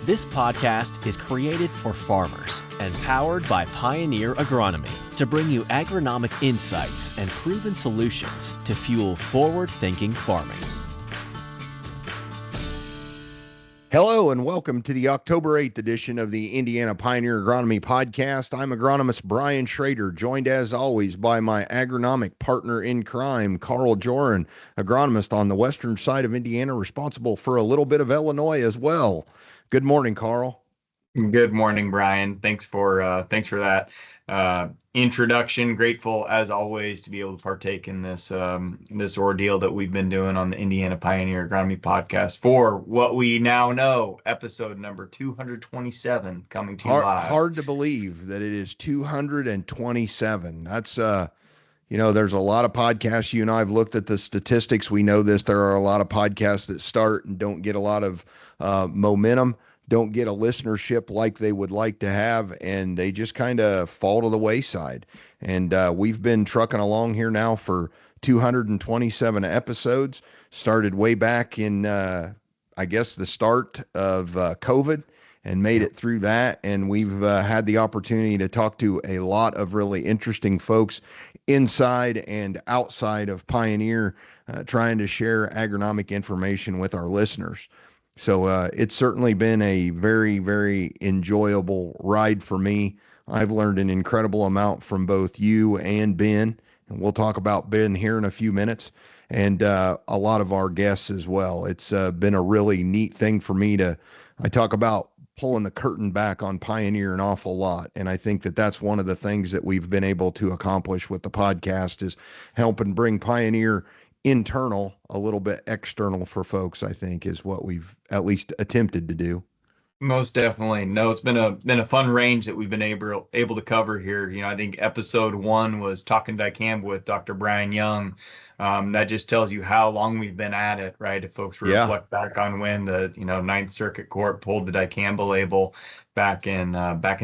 This podcast is created for farmers and powered by Pioneer Agronomy to bring you agronomic insights and proven solutions to fuel forward-thinking farming. Hello and welcome to the October 8th edition of the Indiana Pioneer Agronomy Podcast. I'm agronomist Brian Schrader, joined as always by my agronomic partner in crime, Joern, agronomist on the western side of Indiana, responsible for a little bit of Illinois as well. Good morning, Carl. Good morning, Brian. Thanks for that introduction. Grateful as always to be able to partake in this this ordeal that we've been doing on the Indiana Pioneer Agronomy Podcast for what we now know, episode number 227 coming to you live. Hard to believe that it is 227. That's there's a lot of podcasts. You and I have looked at the statistics. We know this. There are a lot of podcasts that start and don't get a lot of momentum, don't get a listenership like they would like to have, and they just kind of fall to the wayside. And we've been trucking along here now for 227 episodes, started way back in, the start of COVID, and made it through that. And we've had the opportunity to talk to a lot of really interesting folks inside and outside of Pioneer, trying to share agronomic information with our listeners. So it's certainly been a very, very enjoyable ride for me. I've learned an incredible amount from both you and Ben, and we'll talk about Ben here in a few minutes, and a lot of our guests as well. It's been a really neat thing for me I talk about pulling the curtain back on Pioneer an awful lot. And I think that that's one of the things that we've been able to accomplish with the podcast is helping bring Pioneer internal, a little bit external for folks, I think, is what we've at least attempted to do. Most definitely. No, it's been a fun range that we've been able to cover here. I think episode 1 was talking dicamba with Dr. Brian Young. That just tells you how long we've been at it, right? If folks reflect back on when the Ninth Circuit Court pulled the dicamba label back in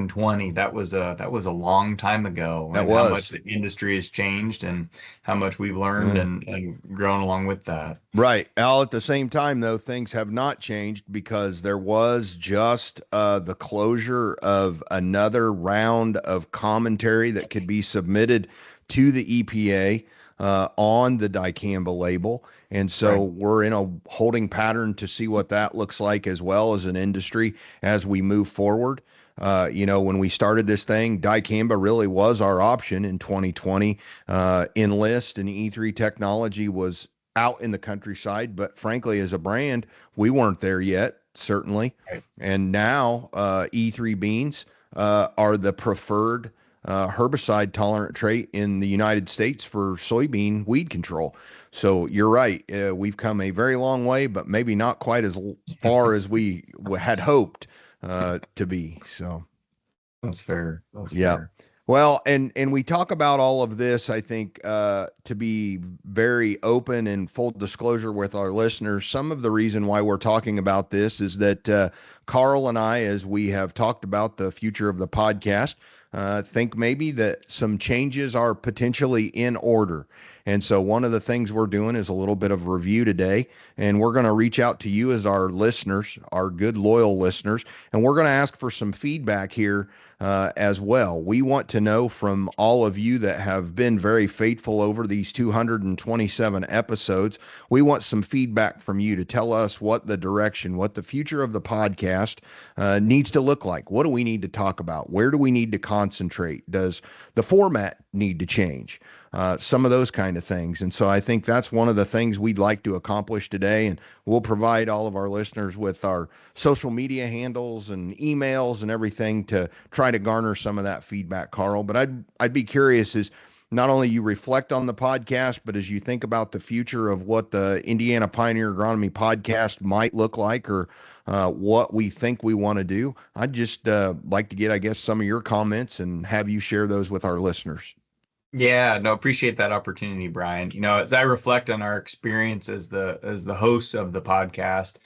20, that was a long time ago. And how much the industry has changed and how much we've learned and grown along with that. Right. Al, at the same time, though, things have not changed because there was just the closure of another round of commentary that could be submitted to the EPA on the dicamba label. And so we're in a holding pattern to see what that looks like as well as an industry as we move forward. When we started this thing, dicamba really was our option in 2020. Enlist and E3 technology was out in the countryside, but frankly, as a brand, we weren't there yet, certainly. Right. And now E3 beans are the preferred herbicide tolerant trait in the United States for soybean weed control. So you're right. We've come a very long way, but maybe not quite as far as we had hoped to be. So that's fair. Fair. Well, and we talk about all of this, I think, to be very open and full disclosure with our listeners. Some of the reason why we're talking about this is that Carl and I, as we have talked about the future of the podcast, think maybe that some changes are potentially in order. And so one of the things we're doing is a little bit of review today, and we're going to reach out to you as our listeners, our good, loyal listeners, and we're going to ask for some feedback here as well. We want to know from all of you that have been very faithful over these 227 episodes. We want some feedback from you to tell us what the future of the podcast needs to look like. What do we need to talk about? Where do we need to concentrate? Does the format need to change? Some of those kind of things. And so I think that's one of the things we'd like to accomplish today. And we'll provide all of our listeners with our social media handles and emails and everything to try to garner some of that feedback, Carl. But I'd be curious is not only you reflect on the podcast, but as you think about the future of what the Indiana Pioneer Agronomy Podcast might look like or what we think we want to do, I'd just like to get, I guess, some of your comments and have you share those with our listeners. Yeah, no, appreciate that opportunity, Brian. As I reflect on our experience as the hosts of the podcast,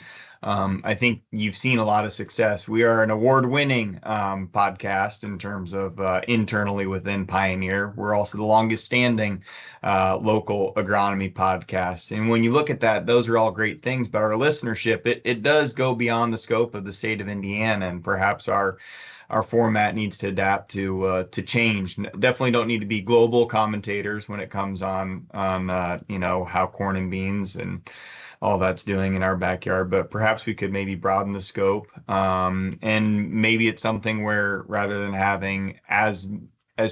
I think you've seen a lot of success. We are an award-winning podcast in terms of internally within Pioneer. We're also the longest standing local agronomy podcast. And when you look at that, those are all great things, but our listenership, it does go beyond the scope of the state of Indiana, and perhaps our format needs to adapt to change. Definitely don't need to be global commentators when it comes on how corn and beans and all that's doing in our backyard, but perhaps we could maybe broaden the scope. And maybe it's something where rather than having as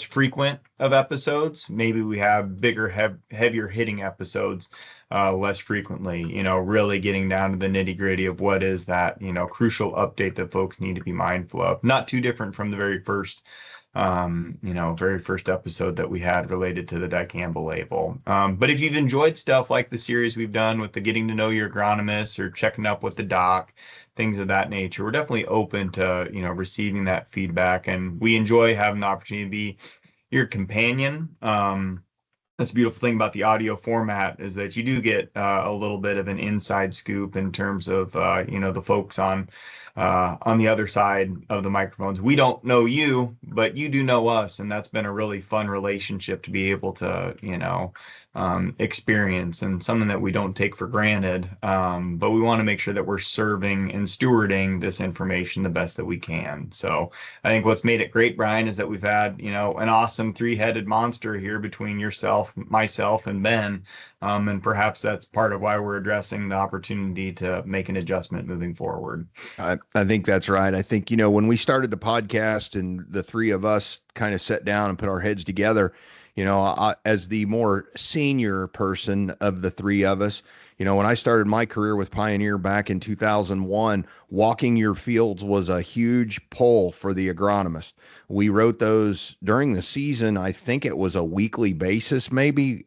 frequent of episodes, maybe we have bigger, heavier hitting episodes less frequently, really getting down to the nitty gritty of what is that, crucial update that folks need to be mindful of. Not too different from the very first episode that we had related to the dicamba label. But if you've enjoyed stuff like the series we've done with the getting to know your agronomist or checking up with the doc, things of that nature, we're definitely open to, receiving that feedback. And we enjoy having the opportunity to be your companion. That's the beautiful thing about the audio format is that you do get a little bit of an inside scoop in terms of, the folks on the other side of the microphones. We don't know you, but you do know us. And that's been a really fun relationship to be able to, experience, and something that we don't take for granted. But we want to make sure that we're serving and stewarding this information the best that we can. So I think what's made it great, Brian, is that we've had, an awesome three-headed monster here between yourself, myself, and Ben. And perhaps that's part of why we're addressing the opportunity to make an adjustment moving forward. I think that's right. I think, when we started the podcast and the three of us kind of sat down and put our heads together, as the more senior person of the three of us, when I started my career with Pioneer back in 2001, walking your fields was a huge pull for the agronomist. We wrote those during the season. I think it was a weekly basis, maybe.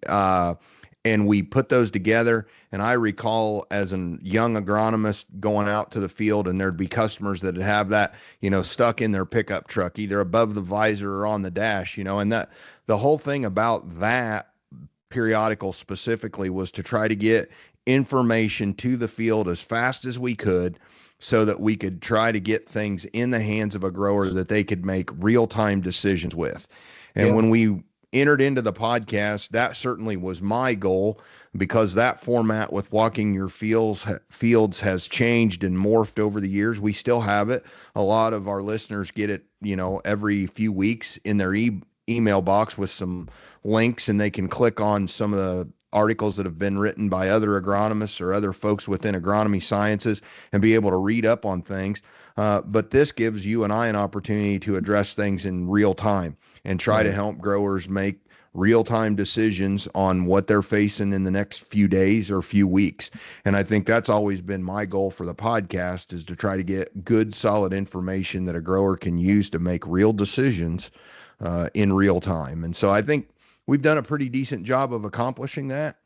And we put those together. And I recall as a young agronomist going out to the field, and there'd be customers that would have that, stuck in their pickup truck, either above the visor or on the dash, and that the whole thing about that periodical specifically was to try to get information to the field as fast as we could so that we could try to get things in the hands of a grower that they could make real-time decisions with. And when we entered into the podcast, that certainly was my goal, because that format with walking your fields has changed and morphed over the years. We still have it. A lot of our listeners get it, every few weeks in their email box with some links, and they can click on some of the articles that have been written by other agronomists or other folks within agronomy sciences and be able to read up on things. But this gives you and I an opportunity to address things in real time and try to help growers make real-time decisions on what they're facing in the next few days or few weeks. And I think that's always been my goal for the podcast, is to try to get good, solid information that a grower can use to make real decisions in real time. And so I think we've done a pretty decent job of accomplishing that.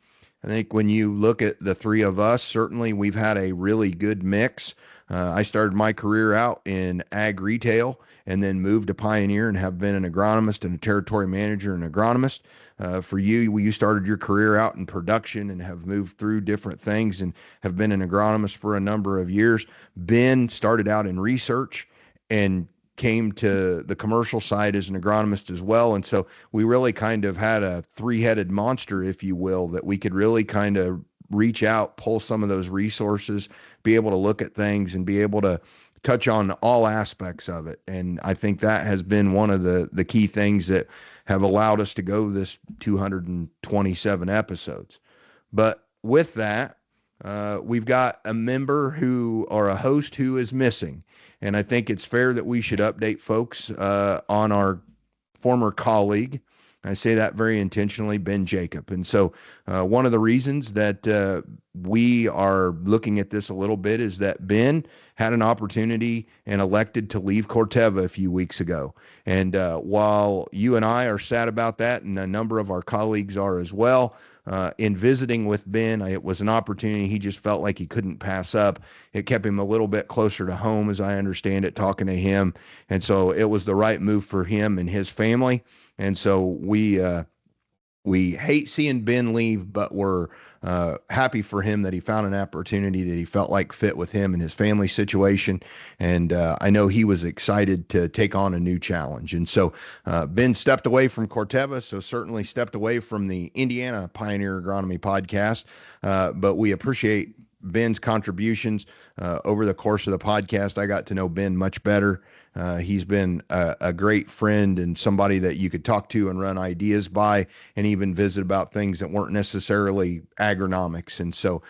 I think when you look at the three of us, certainly we've had a really good mix. I started my career out in ag retail and then moved to Pioneer and have been an agronomist and a territory manager and agronomist. For you started your career out in production and have moved through different things and have been an agronomist for a number of years. Ben started out in research and came to the commercial side as an agronomist as well. And so we really kind of had a three-headed monster, if you will, that we could really kind of reach out, pull some of those resources, be able to look at things and be able to touch on all aspects of it. And I think that has been one of the key things that have allowed us to go this 227 episodes. But with that, we've got a member or a host who is missing. And I think it's fair that we should update folks on our former colleague. I say that very intentionally, Ben Jacob. And so one of the reasons that we are looking at this a little bit is that Ben had an opportunity and elected to leave Corteva a few weeks ago. And while you and I are sad about that, and a number of our colleagues are as well, in visiting with Ben, it was an opportunity he just felt like he couldn't pass up. It kept him a little bit closer to home, as I understand it, talking to him. And so it was the right move for him and his family. And so we we hate seeing Ben leave, but we're happy for him that he found an opportunity that he felt like fit with him and his family situation. And I know he was excited to take on a new challenge. And so Ben stepped away from Corteva, so certainly stepped away from the Indiana Pioneer Agronomy Podcast. But we appreciate Ben's contributions over the course of the podcast. I got to know Ben much better. He's been a great friend and somebody that you could talk to and run ideas by, and even visit about things that weren't necessarily agronomics. And so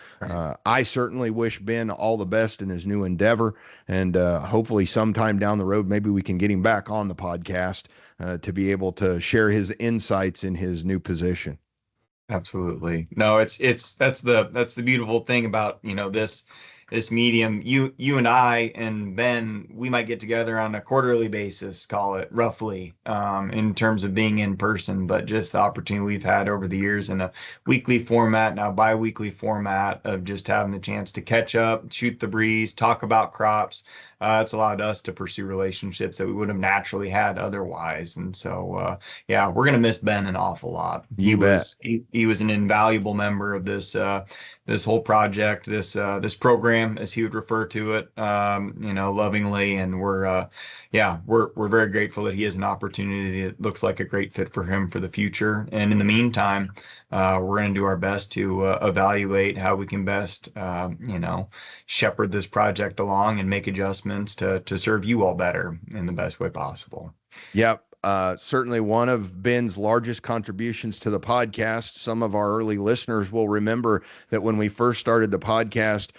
I certainly wish Ben all the best in his new endeavor. And hopefully sometime down the road, maybe we can get him back on the podcast to be able to share his insights in his new position. Absolutely. No, that's the beautiful thing about, this medium. You and I and Ben, we might get together on a quarterly basis, call it roughly, in terms of being in person, but just the opportunity we've had over the years in a weekly format, now bi-weekly format, of just having the chance to catch up, shoot the breeze, talk about crops. It's allowed us to pursue relationships that we would have naturally had otherwise. And so, yeah, we're going to miss Ben an awful lot. He was an invaluable member of this whole project, this program, as he would refer to it, lovingly. And we're very grateful that he has an opportunity that looks like a great fit for him for the future. And in the meantime, we're going to do our best to evaluate how we can best, shepherd this project along and make adjustments to serve you all better in the best way possible. Yep. Certainly one of Ben's largest contributions to the podcast. Some of our early listeners will remember that when we first started the podcast,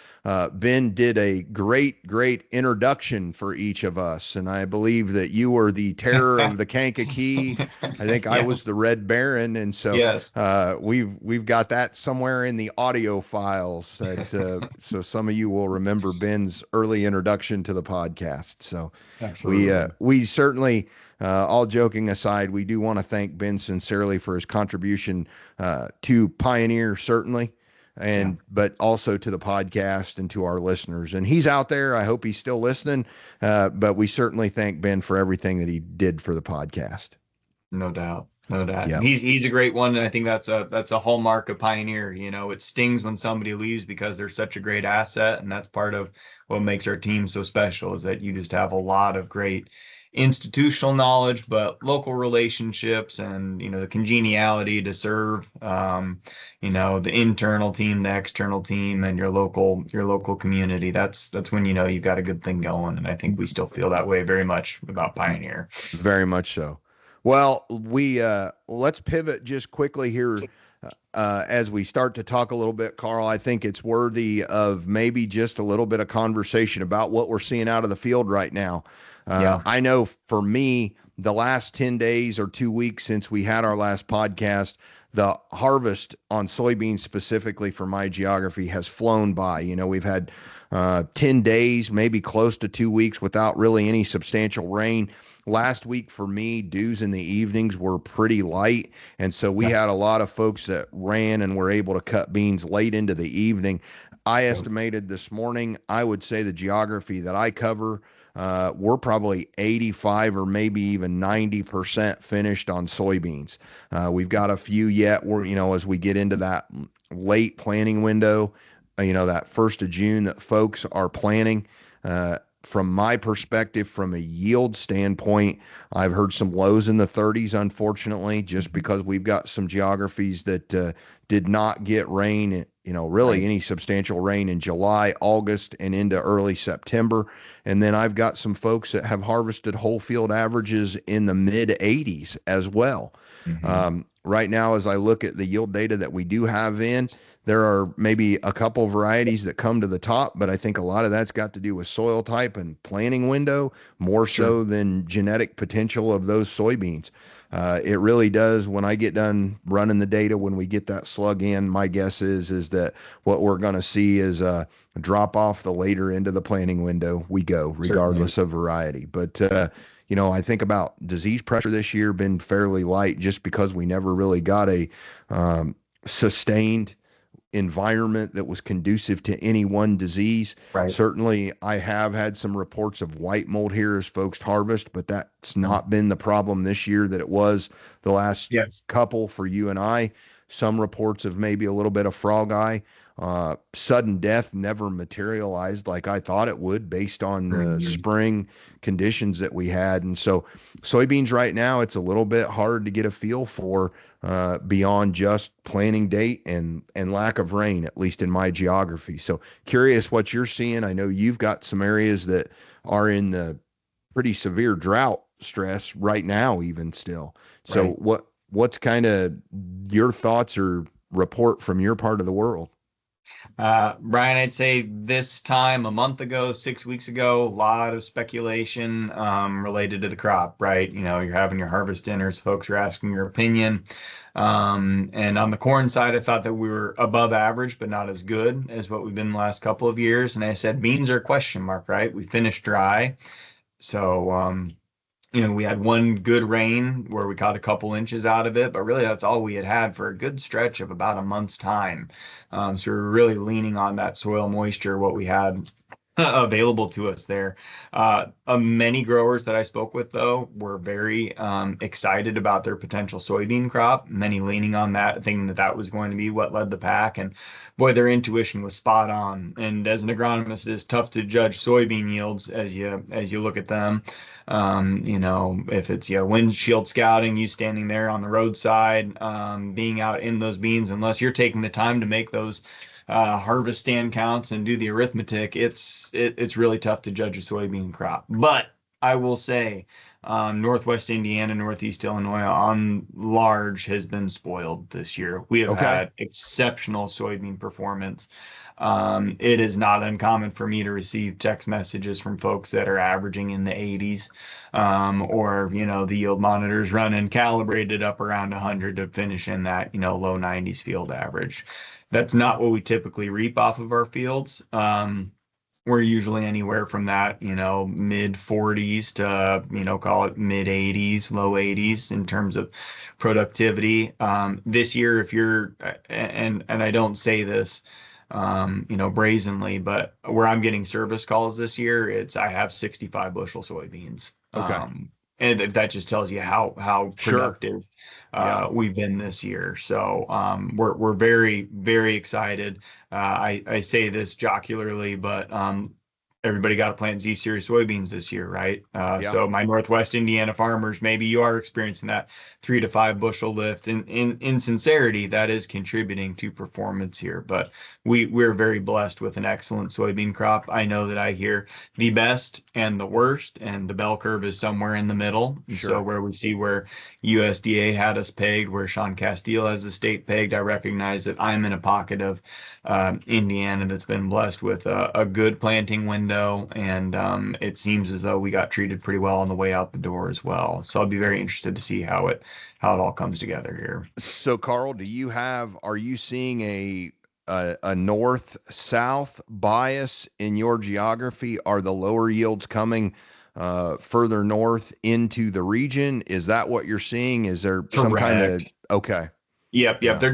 Ben did a great introduction for each of us. And I believe that you were the terror of the Kankakee. I think I was the Red Baron. And so yes. We've got that somewhere in the audio files that, so some of you will remember Ben's early introduction to the podcast. So absolutely. We certainly, all joking aside, we do want to thank Ben sincerely for his contribution to Pioneer, certainly, but also to the podcast and to our listeners. And he's out there. I hope he's still listening. But we certainly thank Ben for everything that he did for the podcast. No doubt. No doubt. Yep. He's a great one. And I think that's a hallmark of Pioneer. It stings when somebody leaves because they're such a great asset. And that's part of what makes our team so special, is that you just have a lot of great institutional knowledge, but local relationships and, the congeniality to serve, the internal team, the external team, and your local community. That's when, you've got a good thing going. And I think we still feel that way very much about Pioneer. Very much so. Well, let's pivot just quickly here. As we start to talk a little bit, Carl, I think it's worthy of maybe just a little bit of conversation about what we're seeing out of the field right now. I know for me, the last 10 days or 2 weeks since we had our last podcast, the harvest on soybeans specifically for my geography has flown by. We've had 10 days, maybe close to 2 weeks without really any substantial rain. Last week for me, dews in the evenings were pretty light. And so we had a lot of folks that ran and were able to cut beans late into the evening. I estimated this morning, I would say the geography that I cover, we're probably 85 or maybe even 90% finished on soybeans. We've got a few yet where, as we get into that late planting window, that 1st of June that folks are planting. From my perspective, from a yield standpoint, I've heard some lows in the 30s, unfortunately, just because we've got some geographies that did not get rain, really any substantial rain in July, August, and into early September. And then I've got some folks that have harvested whole field averages in the mid 80s as well. Mm-hmm. Right now, as I look at the yield data that we do have in, there are maybe a couple varieties that come to the top, but I think a lot of that's got to do with soil type and planting window more so than genetic potential of those soybeans. It really does. When I get done running the data, when we get that slug in, my guess is that what we're going to see is a drop off the later into the planting window we go, regardless of variety. But, I think about disease pressure this year been fairly light just because we never really got a sustained environment that was conducive to any one disease. Right. Certainly, I have had some reports of white mold here as folks harvest, but that's not been the problem this year that it was the last couple for you and I. Some reports of maybe a little bit of frog eye. Sudden death never materialized like I thought it would based on the spring conditions that we had. And so soybeans right now, it's a little bit hard to get a feel for beyond just planting date and lack of rain, at least in my geography. So curious what you're seeing. I know you've got some areas that are in the pretty severe drought stress right now, even still. So what's kind of your thoughts or report from your part of the world? Brian, I'd say this time a month ago, 6 weeks ago, a lot of speculation related to the crop, right? You're having your harvest dinners, folks are asking your opinion. And on the corn side, I thought that we were above average, but not as good as what we've been the last couple of years. And I said, beans are a question mark, right? We finished dry. So, we had one good rain where we caught a couple inches out of it, but really that's all we had for a good stretch of about a month's time. So we were really leaning on that soil moisture, what we had available to us there. Many growers that I spoke with, though, were very excited about their potential soybean crop, many leaning on that, thinking that that was going to be what led the pack. And boy, their intuition was spot on. And as an agronomist, it is tough to judge soybean yields as you look at them. If it's windshield scouting, you standing there on the roadside, being out in those beans, unless you're taking the time to make those harvest stand counts and do the arithmetic, it's really tough to judge a soybean crop. But I will say, Northwest Indiana, Northeast Illinois, on large, has been spoiled this year. We have had exceptional soybean performance. It is not uncommon for me to receive text messages from folks that are averaging in the 80s, or the yield monitors running calibrated up around 100 to finish in that low 90s field average. That's not what we typically reap off of our fields. We're usually anywhere from that, mid 40s to, call it mid 80s, low 80s in terms of productivity. This year, if you're, and I don't say this, brazenly, but where I'm getting service calls this year, I have 65 bushel soybeans. And if that just tells you how productive we've been this year. So we're very, very excited. I say this jocularly, but everybody got to plant Z series soybeans this year, right? So my Northwest Indiana farmers, maybe you are experiencing that 3 to 5 bushel lift. In sincerity, that is contributing to performance here. But we're very blessed with an excellent soybean crop. I know that I hear the best and the worst, and the bell curve is somewhere in the middle. So where we see where USDA had us pegged, where Sean Castile has the state pegged, I recognize that I'm in a pocket of Indiana that's been blessed with a good planting window. And it seems as though we got treated pretty well on the way out the door as well. So I'll be very interested to see how it all comes together here. So Carl, are you seeing a north-south bias in your geography? Are the lower yields coming further north into the region? Is that what you're seeing? Is there some kind of okay? Yep. Yeah. There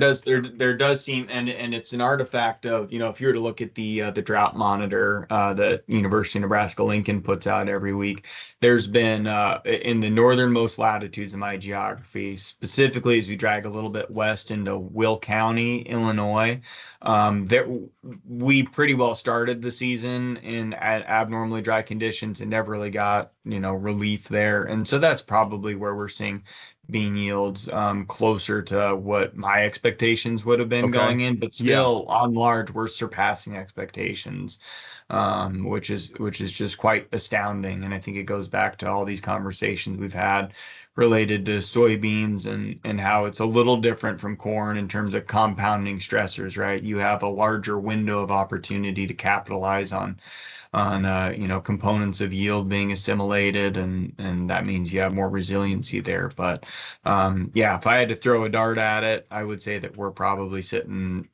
does seem, and it's an artifact of, if you were to look at the drought monitor that University of Nebraska-Lincoln puts out every week, there's been in the northernmost latitudes of my geography, specifically as we drag a little bit west into Will County, Illinois, that we pretty well started the season in abnormally dry conditions and never really got, relief there. And so that's probably where we're seeing bean yields closer to what my expectations would have been going in, but still on large, we're surpassing expectations, which is just quite astounding. And I think it goes back to all these conversations we've had related to soybeans and how it's a little different from corn in terms of compounding stressors, right? You have a larger window of opportunity to capitalize on components of yield being assimilated, and that means you have more resiliency there. But if I had to throw a dart at it, I would say that we're probably sitting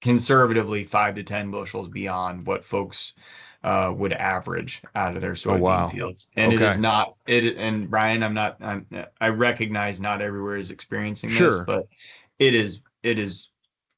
conservatively 5 to 10 bushels beyond what folks would average out of their soybean fields. And it is not it. And Brian, I recognize not everywhere is experiencing this, but it is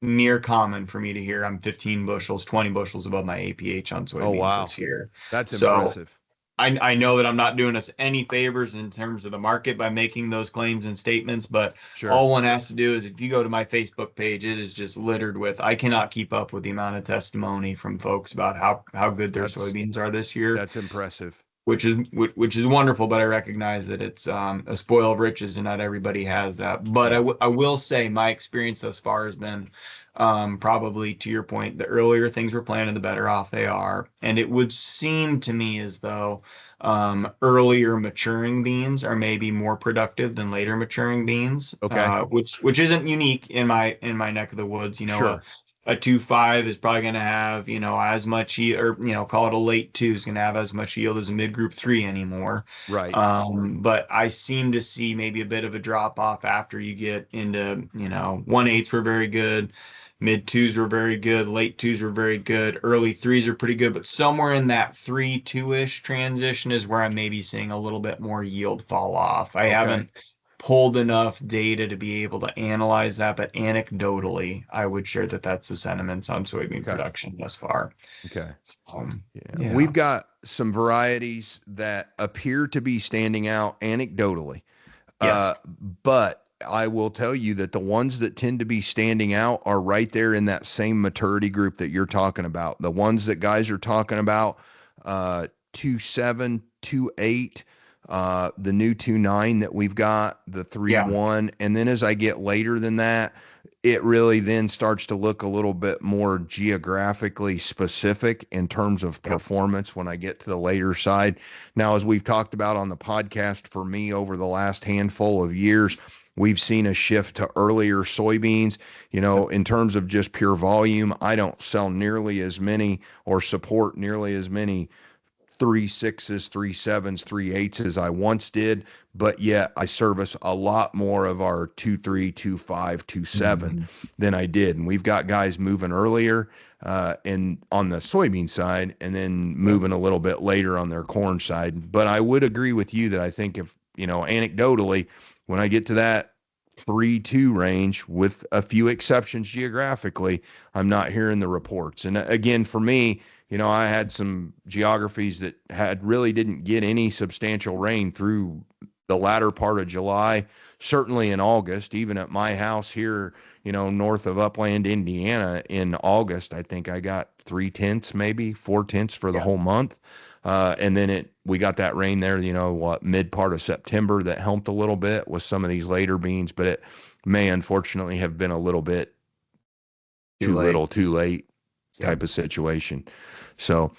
near common for me to hear I'm 15 bushels, 20 bushels above my APH on Oh, soybeans wow. this year. That's So impressive. I know that I'm not doing us any favors in terms of the market by making those claims and statements, but Sure. all one has to do is if you go to my Facebook page, it is just littered with, I cannot keep up with the amount of testimony from folks about how good their soybeans are this year, That's impressive. which is wonderful, but I recognize that it's a spoil of riches and not everybody has that. But I will say my experience thus far has been probably to your point, the earlier things were planted, the better off they are. And it would seem to me as though earlier maturing beans are maybe more productive than later maturing beans, Okay. which isn't unique in my neck of the woods. Sure. A 2.5 is probably going to have, as much yield, or, call it a late 2 is going to have as much yield as a mid group 3 anymore. Right. But I seem to see maybe a bit of a drop off after you get into, 1/8s were very good. Mid 2s were very good. Late 2s were very good. Early 3s are pretty good. But somewhere in that 3-2-ish transition is where I'm maybe seeing a little bit more yield fall off. I haven't pulled enough data to be able to analyze that, but anecdotally, I would share that that's the sentiments on soybean production thus far. Okay. Yeah. We've got some varieties that appear to be standing out anecdotally. Yes. But I will tell you that the ones that tend to be standing out are right there in that same maturity group that you're talking about. The ones that guys are talking about, 2.7, 2.8, the new 2.9 that we've got, the 3.1. And then as I get later than that, it really then starts to look a little bit more geographically specific in terms of performance when I get to the later side. Now, as we've talked about on the podcast, for me over the last handful of years, we've seen a shift to earlier soybeans. In terms of just pure volume, I don't sell nearly as many or support nearly as many 3.6s, 3.7s, 3.8s as I once did, but yet I service a lot more of our 2.3, 2.5, 2.7 than I did. And we've got guys moving earlier and on the soybean side, and then moving a little bit later on their corn side. But I would agree with you that I think if, anecdotally, when I get to that 3.2 range, with a few exceptions geographically, I'm not hearing the reports. And again, for me, I had some geographies that really didn't get any substantial rain through the latter part of July, certainly in August. Even at my house here, north of Upland, Indiana, in August, I think I got 3/10, maybe 4/10 for the whole month. And then we got that rain there, mid part of September that helped a little bit with some of these later beans, but it may unfortunately have been a little bit too little, too late type of situation. So,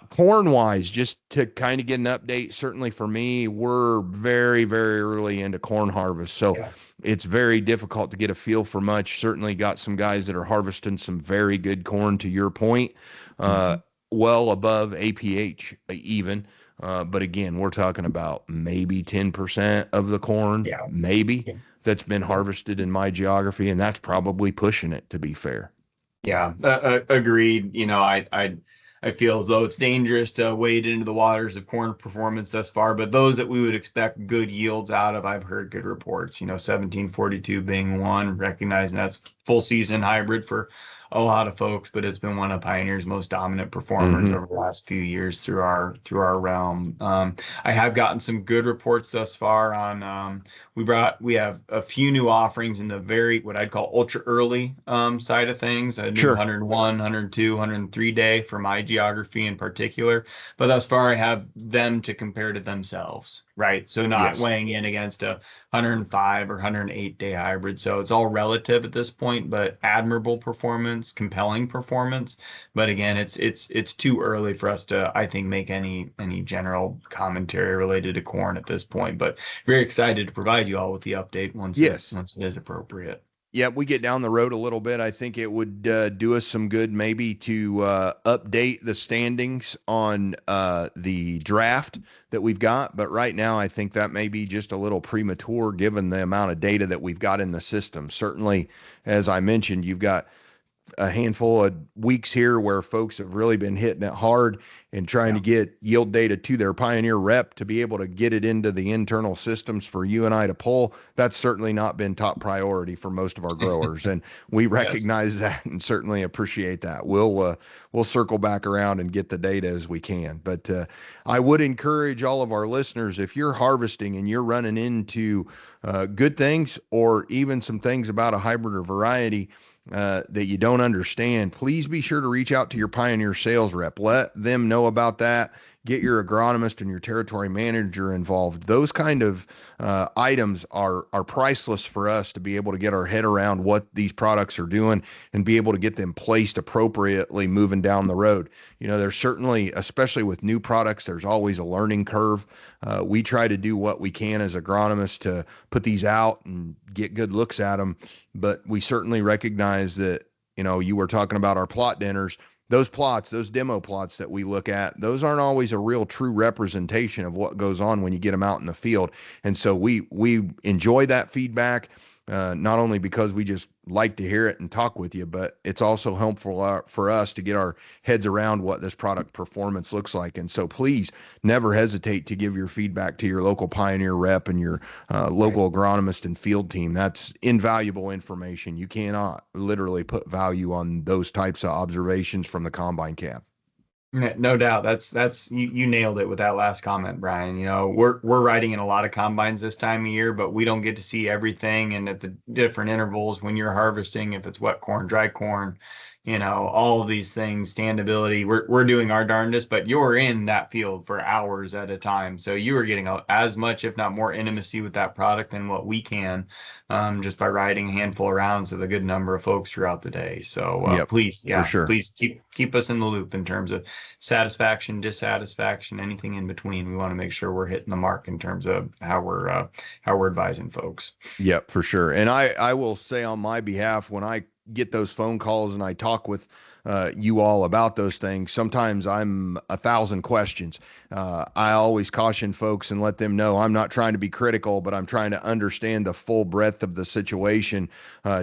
corn wise, just to kind of get an update, certainly for me, we're very, very early into corn harvest. So it's very difficult to get a feel for much. Certainly got some guys that are harvesting some very good corn, to your point, well above APH even. But again, we're talking about maybe 10% of the corn, that's been harvested in my geography. And that's probably pushing it, to be fair. Yeah, agreed. I feel as though it's dangerous to wade into the waters of corn performance thus far, but those that we would expect good yields out of, I've heard good reports, 1742 being one, recognizing that's full season hybrid for a lot of folks, but it's been one of Pioneer's most dominant performers over the last few years through our realm. I have gotten some good reports thus far on we have a few new offerings in the what I'd call ultra early side of things. A new 101, 102, 103 day for my geography in particular. But thus far I have them to compare to themselves, right? So not weighing in against a 105 or 108 day hybrid. So it's all relative at this point, but admirable performance, compelling performance. But again, it's too early for us to, I think, make any general commentary related to corn at this point. But very excited to provide you all with the update once it is appropriate. Yeah, we get down the road a little bit. I think it would do us some good maybe to update the standings on the draft that we've got. But right now, I think that may be just a little premature given the amount of data that we've got in the system. Certainly, as I mentioned, you've got a handful of weeks here where folks have really been hitting it hard. and trying to get yield data to their Pioneer rep to be able to get it into the internal systems for you and I to pull, that's certainly not been top priority for most of our growers. And we recognize that and certainly appreciate that. We'll circle back around and get the data as we can. But I would encourage all of our listeners, if you're harvesting and you're running into good things or even some things about a hybrid or variety that you don't understand, please be sure to reach out to your Pioneer sales rep. Let them know about that. Get your agronomist and your territory manager involved. Those kind of items are priceless for us to be able to get our head around what these products are doing and be able to get them placed appropriately moving down the road. There's certainly, especially with new products, there's always a learning curve. We try to do what we can as agronomists to put these out and get good looks at them. But we certainly recognize that, you were talking about our plot dinners. Those plots, those demo plots that we look at, those aren't always a real true representation of what goes on when you get them out in the field. And so we enjoy that feedback, not only because we just like to hear it and talk with you, but it's also helpful for us to get our heads around what this product performance looks like. And so please never hesitate to give your feedback to your local Pioneer rep and your local agronomist and field team. That's invaluable information. You cannot literally put value on those types of observations from the combine cab. No doubt. That's you nailed it with that last comment, Brian. We're riding in a lot of combines this time of year, but we don't get to see everything and at the different intervals when you're harvesting, if it's wet corn, dry corn, all of these things, standability. We're doing our darndest, but you're in that field for hours at a time. So you are getting as much, if not more, intimacy with that product than what we can, just by riding a handful of rounds with a good number of folks throughout the day. So please, please keep us in the loop in terms of satisfaction, dissatisfaction, anything in between. We want to make sure we're hitting the mark in terms of how we're advising folks. Yep, for sure. And I will say on my behalf, when I get those phone calls and I talk with you all about those things, sometimes I'm 1,000 questions. I always caution folks and let them know I'm not trying to be critical, but I'm trying to understand the full breadth of the situation,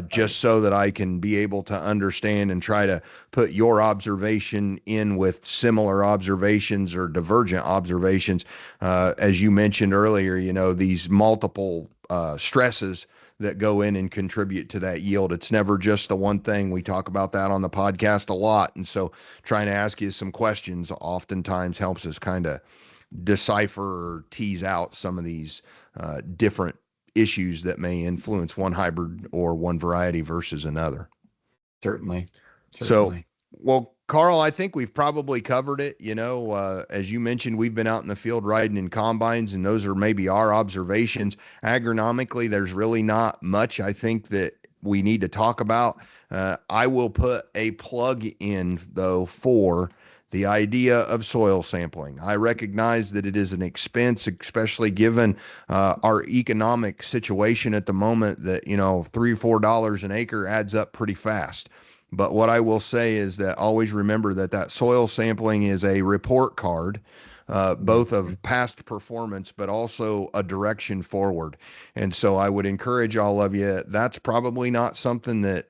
just so that I can be able to understand and try to put your observation in with similar observations or divergent observations. As you mentioned earlier, these multiple stresses that go in and contribute to that yield. It's never just the one thing. We talk about that on the podcast a lot. And so trying to ask you some questions oftentimes helps us kind of decipher or tease out some of these different issues that may influence one hybrid or one variety versus another. Certainly. So, well, Carl, I think we've probably covered it. As you mentioned, we've been out in the field riding in combines, and those are maybe our observations. Agronomically, there's really not much I think that we need to talk about. I will put a plug in, though, for the idea of soil sampling. I recognize that it is an expense, especially given our economic situation at the moment, that, $3 or $4 an acre adds up pretty fast. But what I will say is that always remember that soil sampling is a report card, both of past performance, but also a direction forward. And so I would encourage all of you, that's probably not something that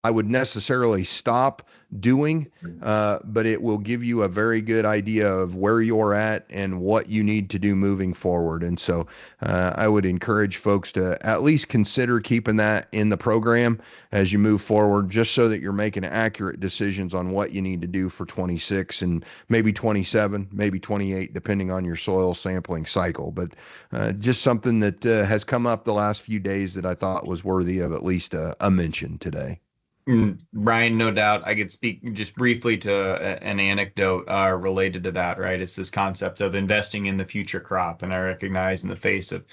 I would necessarily stop doing, but it will give you a very good idea of where you're at and what you need to do moving forward. And so I would encourage folks to at least consider keeping that in the program as you move forward, just so that you're making accurate decisions on what you need to do for 26 and maybe 27, maybe 28, depending on your soil sampling cycle. But just something that has come up the last few days that I thought was worthy of at least a mention today. Brian, no doubt. I could speak just briefly to an anecdote related to that, right? It's this concept of investing in the future crop. And I recognize in the face of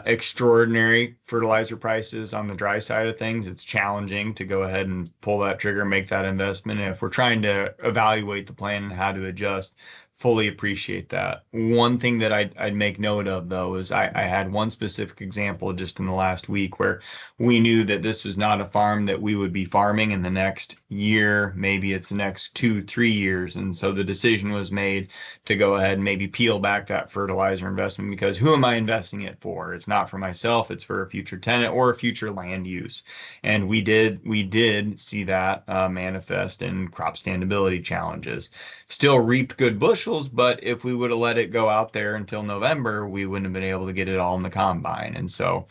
extraordinary fertilizer prices on the dry side of things, it's challenging to go ahead and pull that trigger, make that investment. And if we're trying to evaluate the plan and how to adjust Fully appreciate that. One thing that I'd make note of, though, is I had one specific example just in the last week where we knew that this was not a farm that we would be farming in the next year, maybe it's the next 2-3 years. And so the decision was made to go ahead and maybe peel back that fertilizer investment, because who am I investing it for? It's not for myself, it's for a future tenant or a future land use. And we did see that manifest in crop standability challenges. Still reaped good bushels, but if we would have let it go out there until November, we wouldn't have been able to get it all in the combine. And so,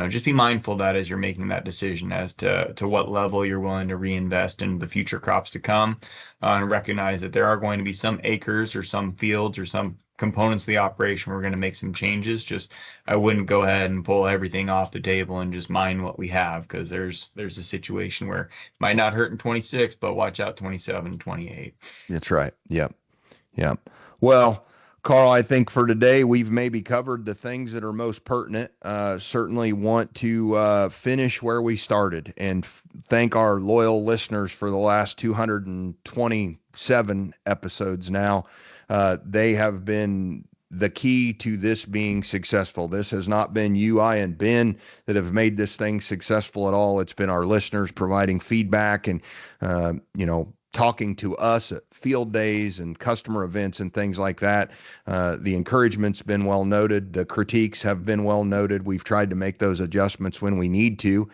just be mindful of that as you're making that decision as to what level you're willing to reinvest in the future crops to come, and recognize that there are going to be some acres or some fields or some components of the operation we're going to make some changes. Just I wouldn't go ahead and pull everything off the table and just mine what we have, because there's a situation where it might not hurt in 26, but watch out 27, 28. That's right. Yep. Well, Carl, I think for today we've maybe covered the things that are most pertinent. Certainly want to finish where we started and thank our loyal listeners for the last 227 episodes now. They have been the key to this being successful. This has not been you, I, and Ben that have made this thing successful at all. It's been our listeners providing feedback and, talking to us at field days and customer events and things like that. The encouragement's been well noted. The critiques have been well noted. We've tried to make those adjustments when we need to.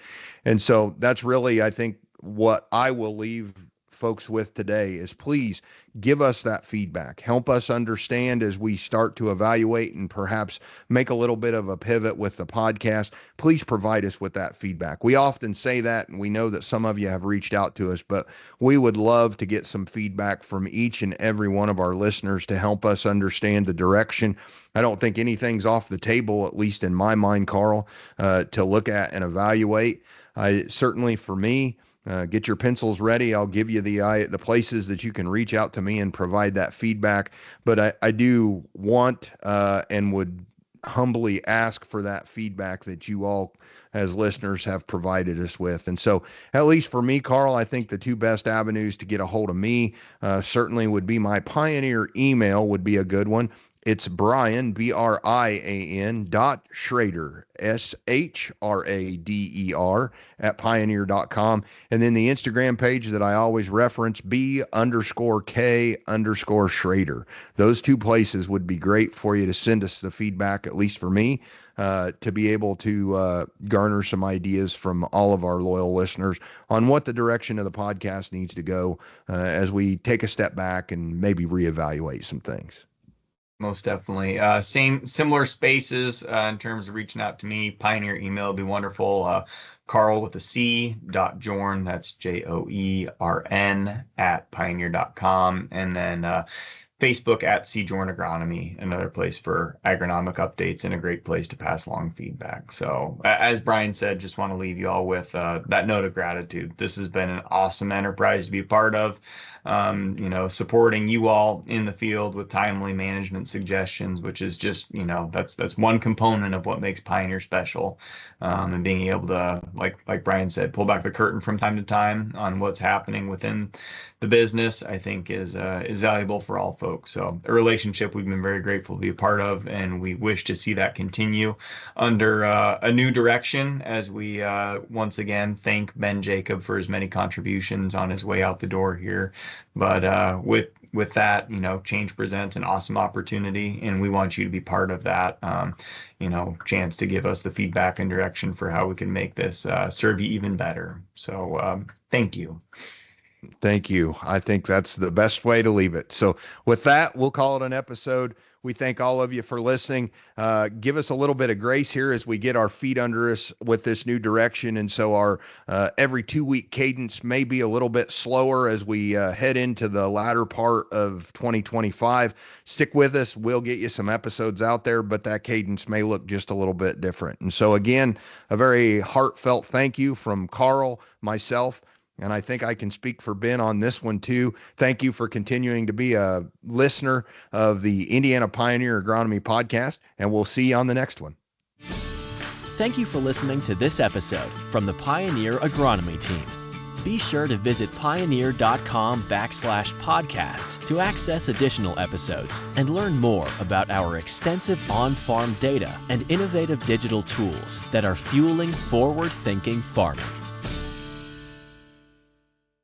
And so that's really, I think, what I will leave folks with today is please give us that feedback. Help us understand as we start to evaluate and perhaps make a little bit of a pivot with the podcast. Please provide us with that feedback. We often say that, and we know that some of you have reached out to us, but we would love to get some feedback from each and every one of our listeners to help us understand the direction. I don't think anything's off the table, at least in my mind, Carl, to look at and evaluate. Certainly for me, get your pencils ready. I'll give you the places that you can reach out to me and provide that feedback. But I do want and would humbly ask for that feedback that you all as listeners have provided us with. And so at least for me, Carl, I think the two best avenues to get a hold of me certainly would be my Pioneer email would be a good one. It's Brian, BRIAN .Schrader, SHRADER @pioneer.com. And then the Instagram page that I always reference, B_K_Schrader. Those two places would be great for you to send us the feedback, at least for me, to be able to garner some ideas from all of our loyal listeners on what the direction of the podcast needs to go as we take a step back and maybe reevaluate some things. Most definitely. Similar spaces in terms of reaching out to me. Pioneer email would be wonderful. Carl with a C .Joern, that's JOERN @pioneer.com. And then Facebook @Joern Agronomy, another place for agronomic updates and a great place to pass along feedback. So as Brian said, just want to leave you all with that note of gratitude. This has been an awesome enterprise to be a part of. Supporting you all in the field with timely management suggestions, which is just, that's one component of what makes Pioneer special. And being able to, like Brian said, pull back the curtain from time to time on what's happening within the business, I think is valuable for all folks. So a relationship we've been very grateful to be a part of, and we wish to see that continue under a new direction as we once again thank Ben Jacob for his many contributions on his way out the door here. But with that, change presents an awesome opportunity, and we want you to be part of that, chance to give us the feedback and direction for how we can make this serve you even better. So thank you. Thank you. I think that's the best way to leave it. So with that, we'll call it an episode. We thank all of you for listening. Give us a little bit of grace here as we get our feet under us with this new direction. And so our every 2-week cadence may be a little bit slower as we head into the latter part of 2025. Stick with us. We'll get you some episodes out there, but that cadence may look just a little bit different. And so again, a very heartfelt thank you from Carl, myself, and I think I can speak for Ben on this one too. Thank you for continuing to be a listener of the Indiana Pioneer Agronomy Podcast, and we'll see you on the next one. Thank you for listening to this episode from the Pioneer Agronomy team. Be sure to visit pioneer.com/podcasts to access additional episodes and learn more about our extensive on-farm data and innovative digital tools that are fueling forward-thinking farming.